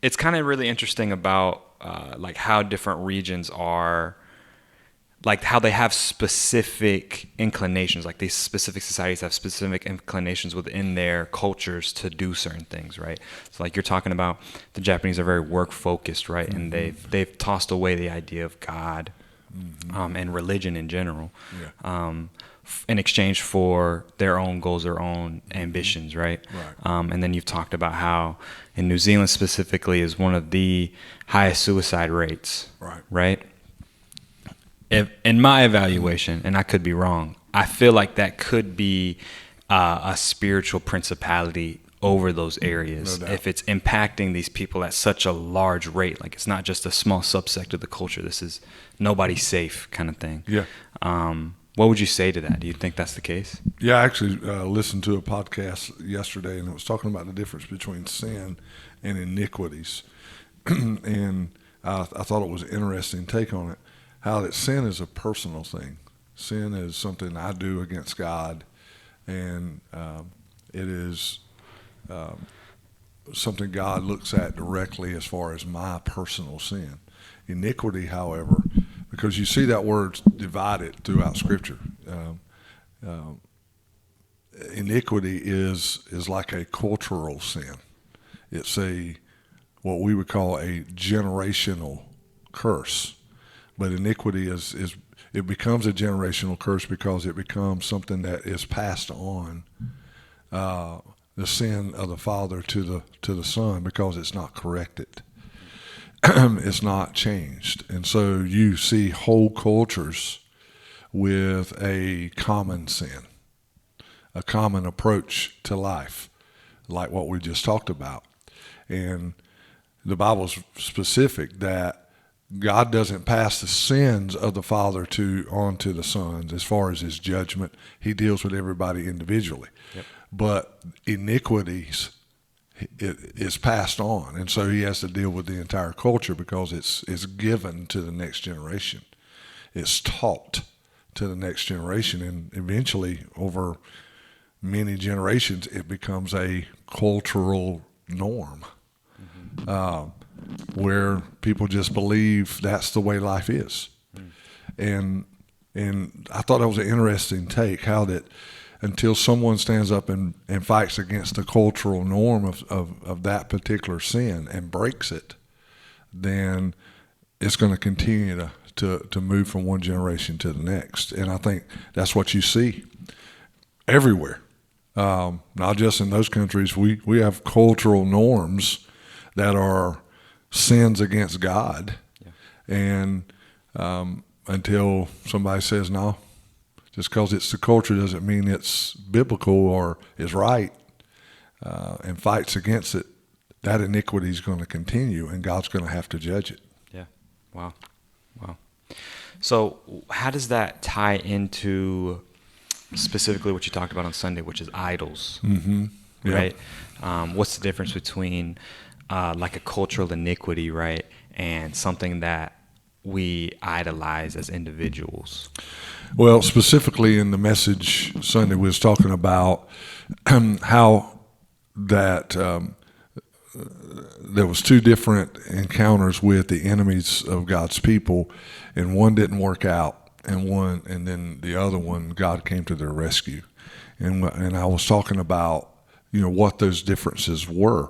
it's kind of really interesting about like how different regions are, like how they have specific inclinations, like these specific societies have specific inclinations within their cultures to do certain things, right? So like you're talking about, the Japanese are very work focused, right? Mm-hmm. And they've tossed away the idea of God, Mm-hmm. and religion in general, Yeah. in exchange for their own goals, their own Mm-hmm. ambitions, right? Right. And then you've talked about how in New Zealand specifically is one of the highest suicide rates, Right. right? If, in my evaluation, and I could be wrong, I feel like that could be a spiritual principality over those areas. No doubt. If it's impacting these people at such a large rate, like it's not just a small subsect of the culture. This is nobody's safe kind of thing. Yeah. What would you say to that? Do you think that's the case? Yeah, I actually listened to a podcast yesterday, and it was talking about the difference between sin and iniquities. And I thought it was an interesting take on it, how that sin is a personal thing. Sin is something I do against God, and it is something God looks at directly as far as my personal sin. Iniquity, however, because you see that word divided throughout Scripture. Iniquity is like a cultural sin. It's what we would call a generational curse. But iniquity it becomes a generational curse because it becomes something that is passed on, the sin of the father to the son, because it's not corrected. It's not changed. And so you see whole cultures with a common sin, a common approach to life, like what we just talked about. And the Bible's specific that God doesn't pass the sins of the father on to the sons as far as his judgment. He deals with everybody individually. Yep. But iniquities, it is passed on, and so he has to deal with the entire culture because it's given to the next generation. It's taught to the next generation, and eventually, over many generations, it becomes a cultural norm, where people just believe that's the way life is. And I thought that was an interesting take, how that until someone stands up and fights against the cultural norm of that particular sin and breaks it, then it's going to continue to move from one generation to the next. And I think that's what you see everywhere. Not just in those countries. We have cultural norms that are sins against God. Yeah. And until somebody says, no, just because it's the culture doesn't mean it's biblical or is right, and fights against it, that iniquity is going to continue, and God's going to have to judge it. Yeah. Wow. So how does that tie into specifically what you talked about on Sunday, which is idols? Mm-hmm. Yeah. Right? What's the difference between like a cultural iniquity, right, and something that we idolize as individuals? Well, specifically in the message Sunday, we was talking about how that there was two different encounters with the enemies of God's people, and one didn't work out, and then the other one, God came to their rescue. And I was talking about, what those differences were.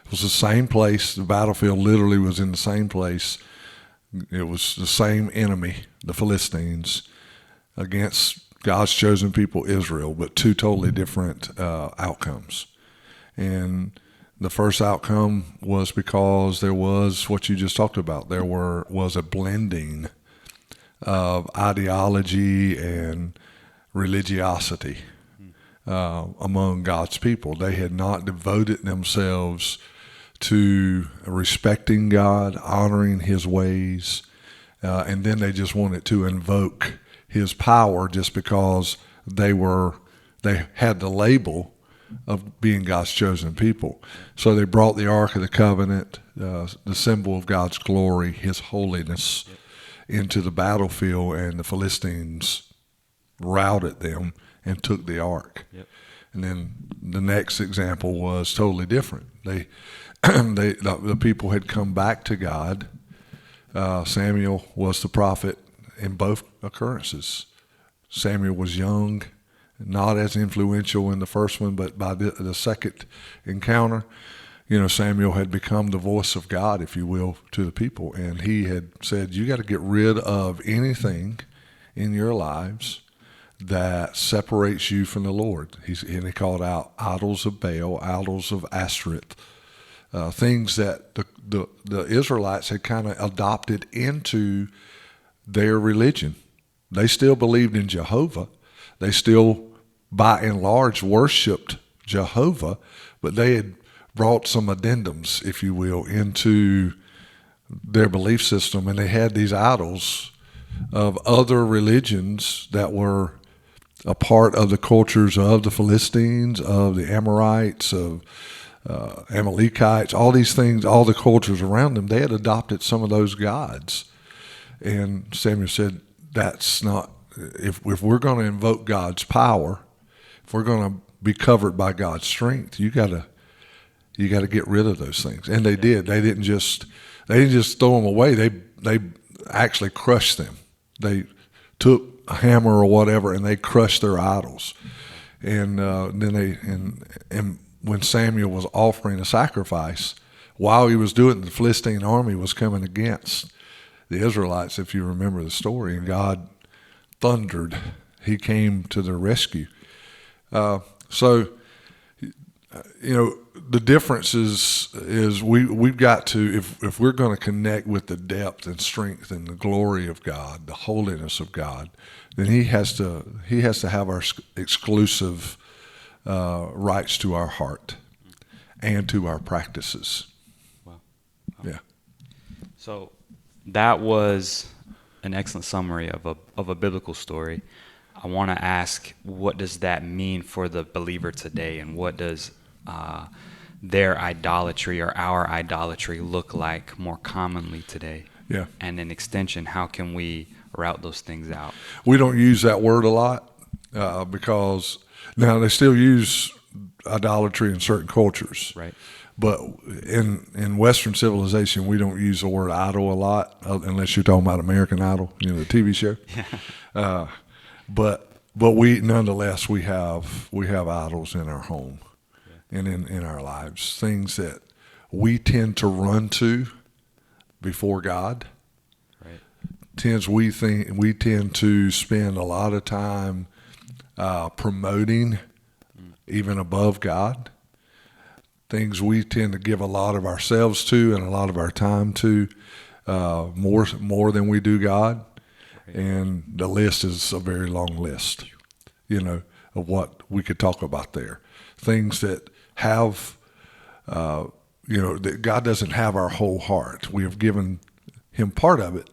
It was the same place. The battlefield literally was in the same place. It was the same enemy, the Philistines, against God's chosen people, Israel, but two totally different outcomes. And the first outcome was because there was what you just talked about. There was a blending of ideology and religiosity among God's people. They had not devoted themselves to respecting God, honoring his ways, and then they just wanted to invoke his power just because they had the label of being God's chosen people. So they brought the Ark of the Covenant, the symbol of God's glory, his holiness, into the battlefield, and the Philistines routed them and took the Ark. Yep. And then the next example was totally different. the people had come back to God. Samuel was the prophet in both occurrences. Samuel was young, not as influential in the first one, but by the second encounter, Samuel had become the voice of God, if you will, to the people. And he had said, you got to get rid of anything in your lives that separates you from the Lord. And he called out idols of Baal, idols of Ashtoreth, things that the Israelites had kind of adopted into their religion. They still believed in Jehovah. They still, by and large, worshipped Jehovah, but they had brought some addendums, if you will, into their belief system, and they had these idols of other religions that were a part of the cultures of the Philistines, of the Amorites, of Amalekites, all these things, all the cultures around them. They had adopted some of those gods. And Samuel said, that's not, if we're going to invoke God's power, if we're going to be covered by God's strength, you got to get rid of those things. And they did. They didn't just throw them away. They actually crushed them. They took a hammer or whatever and they crushed their idols. And then when Samuel was offering a sacrifice, while he was doing it, the Philistine army was coming against the Israelites, if you remember the story, and God thundered. He came to their rescue. So the difference is we've got to, if we're going to connect with the depth and strength and the glory of God, the holiness of God, then he has to have our exclusive rights to our heart and to our practices. Wow. Yeah. So that was an excellent summary of a biblical story. I want to ask, what does that mean for the believer today, and what does their idolatry or our idolatry look like more commonly today? Yeah. And in extension, how can we route those things out? We don't use that word a lot because now they still use idolatry in certain cultures. Right. But in Western civilization, we don't use the word idol a lot, unless you're talking about American Idol, the TV show. Yeah. But we nonetheless we have idols in our home, and in our lives, things that we tend to run to before God. Right. We tend to spend a lot of time promoting even above God. Things we tend to give a lot of ourselves to and a lot of our time to, more than we do God. And the list is a very long list, of what we could talk about there. Things that have, that God doesn't have our whole heart. We have given him part of it,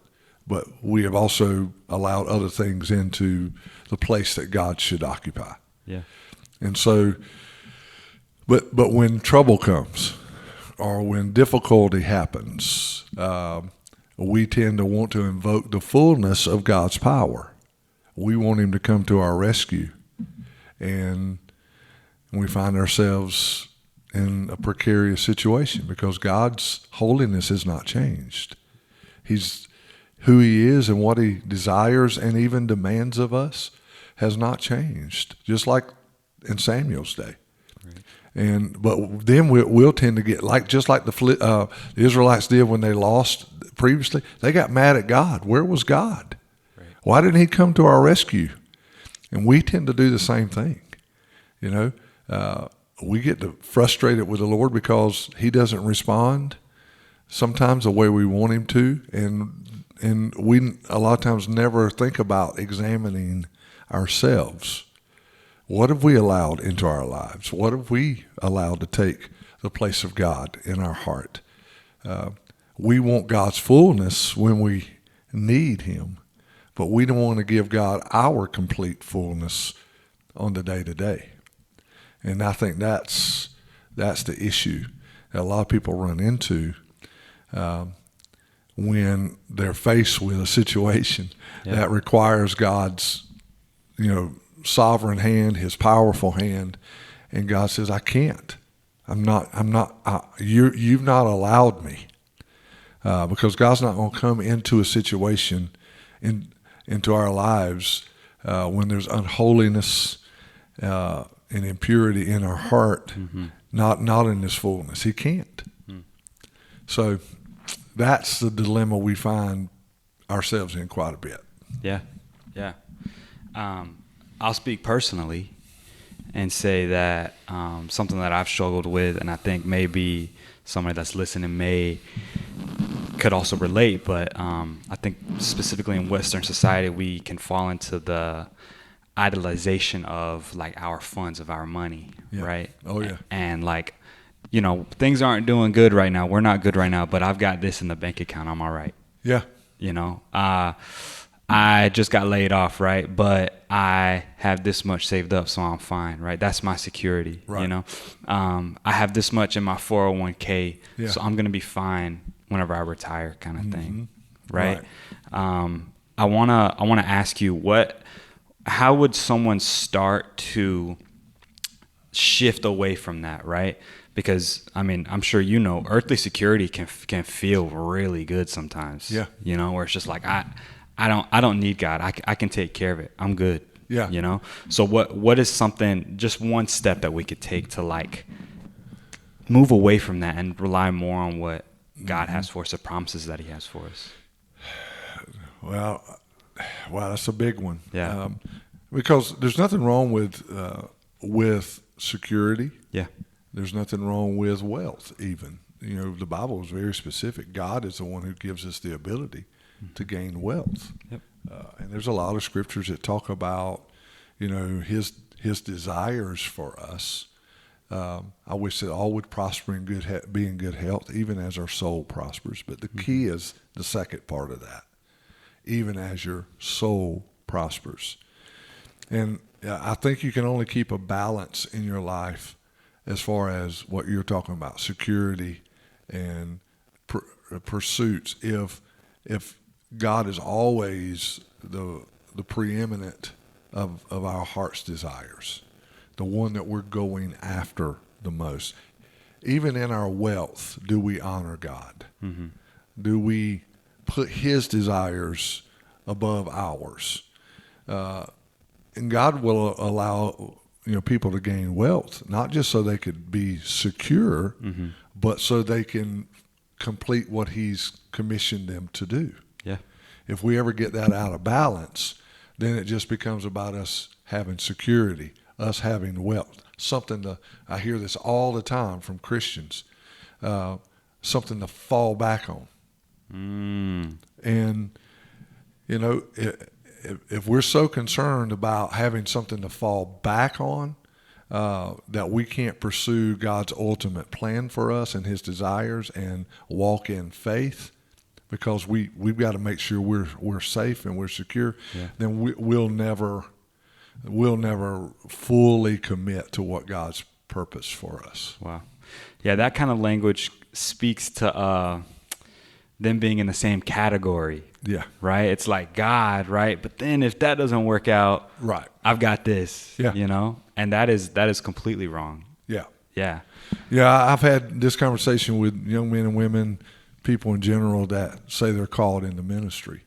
but we have also allowed other things into the place that God should occupy. Yeah. And so, but when trouble comes or when difficulty happens, we tend to want to invoke the fullness of God's power. We want him to come to our rescue. And we find ourselves in a precarious situation because God's holiness has not changed. He's who he is and what he desires and even demands of us has not changed, just like in Samuel's day. Right. But then we'll tend to get just like the Israelites did when they lost previously. They got mad at God. Where was God? Right. Why didn't he come to our rescue? And we tend to do the same thing. We get frustrated with the Lord because he doesn't respond sometimes the way we want him to, and we a lot of times never think about examining ourselves. What have we allowed into our lives? What have we allowed to take the place of God in our heart? We want God's fullness when we need him, but we don't want to give God our complete fullness on the day-to-day. And I think that's the issue that a lot of people run into when they're faced with a situation that requires God's, sovereign hand, his powerful hand, and God says, I can't You've not allowed me, because God's not going to come into a situation into our lives when there's unholiness and impurity in our heart, not in His fullness. He can't. So that's the dilemma we find ourselves in quite a bit. Yeah. I'll speak personally and say that something that I've struggled with, and I think maybe somebody that's listening could also relate, but I think specifically in Western society, we can fall into the idolization of like our funds, of our money, right? Oh, yeah. And like, things aren't doing good right now. We're not good right now, but I've got this in the bank account. I'm all right. Yeah. I just got laid off, right? But I have this much saved up, so I'm fine, right? That's my security, right. I have this much in my 401k, so I'm going to be fine whenever I retire, kind of thing, right? I want to ask you, how would someone start to shift away from that, right? Because I'm sure earthly security can feel really good sometimes. Yeah. Where it's just like I don't need God. I can take care of it. I'm good. Yeah. So what is something, just one step that we could take to like move away from that and rely more on what God has for us, the promises that He has for us? Well, that's a big one. Yeah. Because there's nothing wrong with security. Yeah. There's nothing wrong with wealth even. The Bible is very specific. God is the one who gives us the ability to gain wealth. Yep. And there's a lot of scriptures that talk about, his desires for us. I wish that all would prosper and be in good health, even as our soul prospers. But the key is the second part of that, even as your soul prospers. And I think you can only keep a balance in your life as far as what you're talking about, security and pursuits. If God is always the preeminent of our heart's desires, the one that we're going after the most. Even in our wealth, do we honor God? Mm-hmm. Do we put His desires above ours? And God will allow people to gain wealth, not just so they could be secure, but so they can complete what He's commissioned them to do. Yeah. If we ever get that out of balance, then it just becomes about us having security, us having wealth. I hear this all the time from Christians, something to fall back on. And, if we're so concerned about having something to fall back on, that we can't pursue God's ultimate plan for us and His desires and walk in faith, because we've got to make sure we're safe and we're secure, then we'll never fully commit to what God's purpose for us. Wow. Yeah, that kind of language speaks to them being in the same category. Yeah. Right? It's like God, right? But then if that doesn't work out, right, I've got this. Yeah. And that is completely wrong. Yeah. Yeah. Yeah, I've had this conversation with young men and women, people in general, that say they're called into ministry,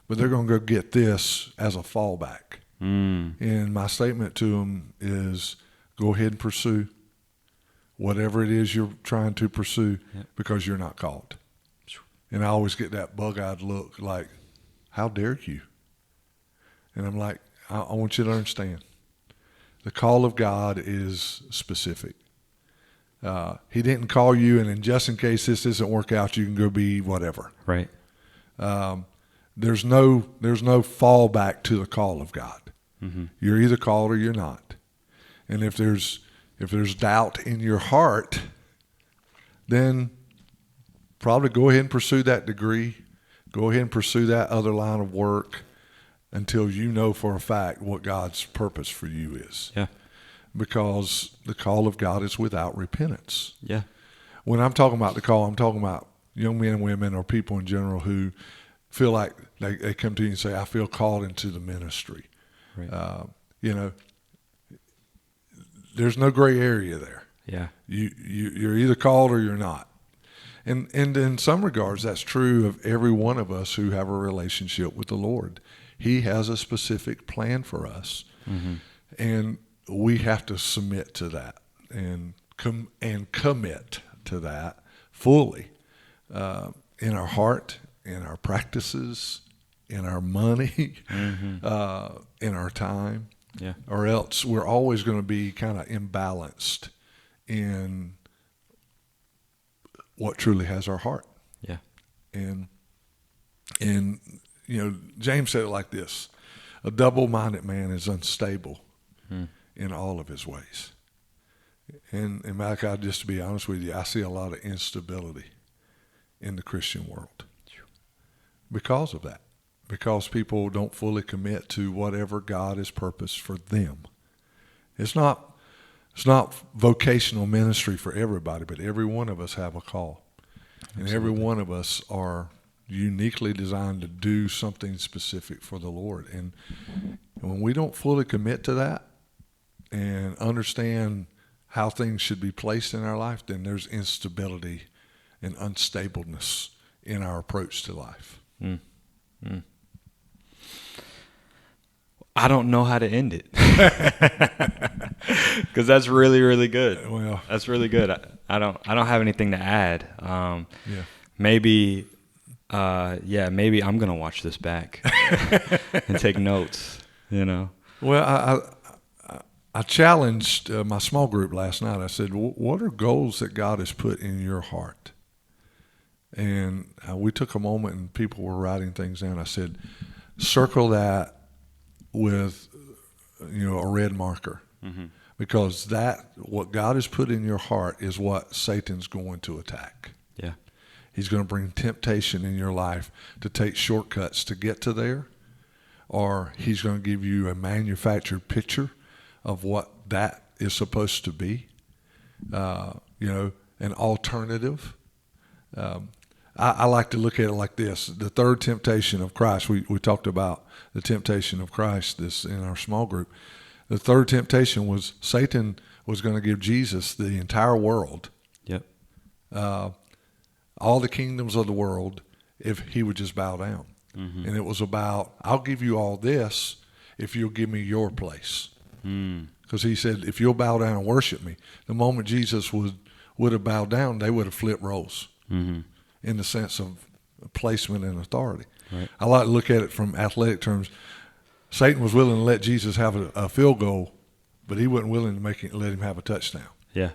but they're going to go get this as a fallback. And my statement to them is, go ahead and pursue whatever it is you're trying to pursue, because you're not called. And I always get that bug-eyed look like, how dare you? And I'm like, I want you to understand, the call of God is specific. He didn't call you, and then just in case this doesn't work out, you can go be whatever. Right. There's no fallback to the call of God. You're either called or you're not. And if there's doubt in your heart, then probably go ahead and pursue that degree. Go ahead and pursue that other line of work until you know for a fact what God's purpose for you is. Yeah. Because the call of God is without repentance. Yeah. When I'm talking about the call, I'm talking about young men and women or people in general who feel like they come to you and say, I feel called into the ministry. Right. There's no gray area there. Yeah. You're either called or you're not. And in some regards, that's true of every one of us who have a relationship with the Lord. He has a specific plan for us, and we have to submit to that and commit to that fully in our heart, in our practices, in our money, in our time. Yeah. Or else we're always going to be kind of imbalanced in what truly has our heart. Yeah. And James said it like this: a double-minded man is unstable in all of his ways. And Malachi, just to be honest with you, I see a lot of instability in the Christian world because of that. Because people don't fully commit to whatever God has purposed for them. It's not vocational ministry for everybody, but every one of us have a call. Absolutely. And every one of us are uniquely designed to do something specific for the Lord. And when we don't fully commit to that and understand how things should be placed in our life, then there's instability and unstableness in our approach to life. I don't know how to end it because that's really, really good. Well, that's really good. I don't have anything to add. Maybe I'm gonna watch this back and take notes. Well, I challenged my small group last night. I said, "What are goals that God has put in your heart?" And we took a moment, and people were writing things down. I said, "Circle that with a red marker, because what God has put in your heart is what Satan's going to attack. Yeah, he's going to bring temptation in your life to take shortcuts to get to there, or he's going to give you a manufactured picture of what that is supposed to be, an alternative." I like to look at it like this: the third temptation of Christ. We talked about the temptation of Christ this in our small group. The third temptation was Satan was going to give Jesus the entire world. Yep. All the kingdoms of the world if he would just bow down. And it was about, I'll give you all this if you'll give me your place. Because he said, if you'll bow down and worship me. The moment Jesus would have bowed down, they would have flipped roles. In the sense of placement and authority. Right. I like to look at it from athletic terms. Satan was willing to let Jesus have a field goal, but he wasn't willing to let him have a touchdown. Yeah.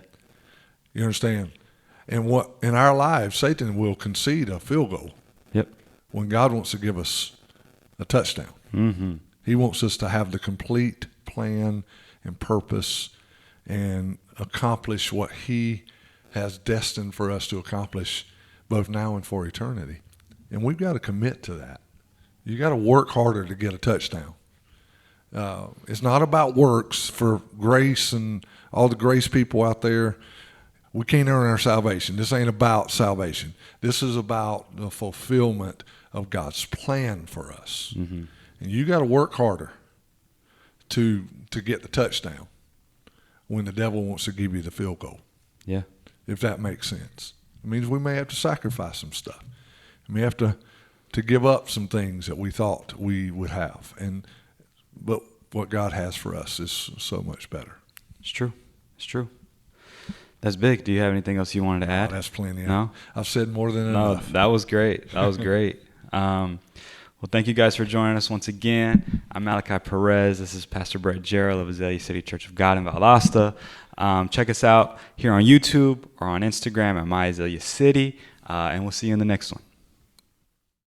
You understand? And what in our lives, Satan will concede a field goal. Yep. When God wants to give us a touchdown. He wants us to have the complete plan and purpose and accomplish what he has destined for us to accomplish both now and for eternity. And we've got to commit to that. You got to work harder to get a touchdown. It's not about works for grace and all the grace people out there. We can't earn our salvation. This ain't about salvation. This is about the fulfillment of God's plan for us. And you got to work harder to get the touchdown when the devil wants to give you the field goal. Yeah. If that makes sense. It means we may have to sacrifice some stuff. We may have to give up some things that we thought we would have. But what God has for us is so much better. It's true. That's big. Do you have anything else you wanted to add? That's plenty. No? I've said more than enough. No, that was great. Well, thank you guys for joining us once again. I'm Malachi Perez. This is Pastor Brett Jarriel of Azalea City Church of God in Valdosta. Check us out here on YouTube or on Instagram at My Azalea City, and we'll see you in the next one.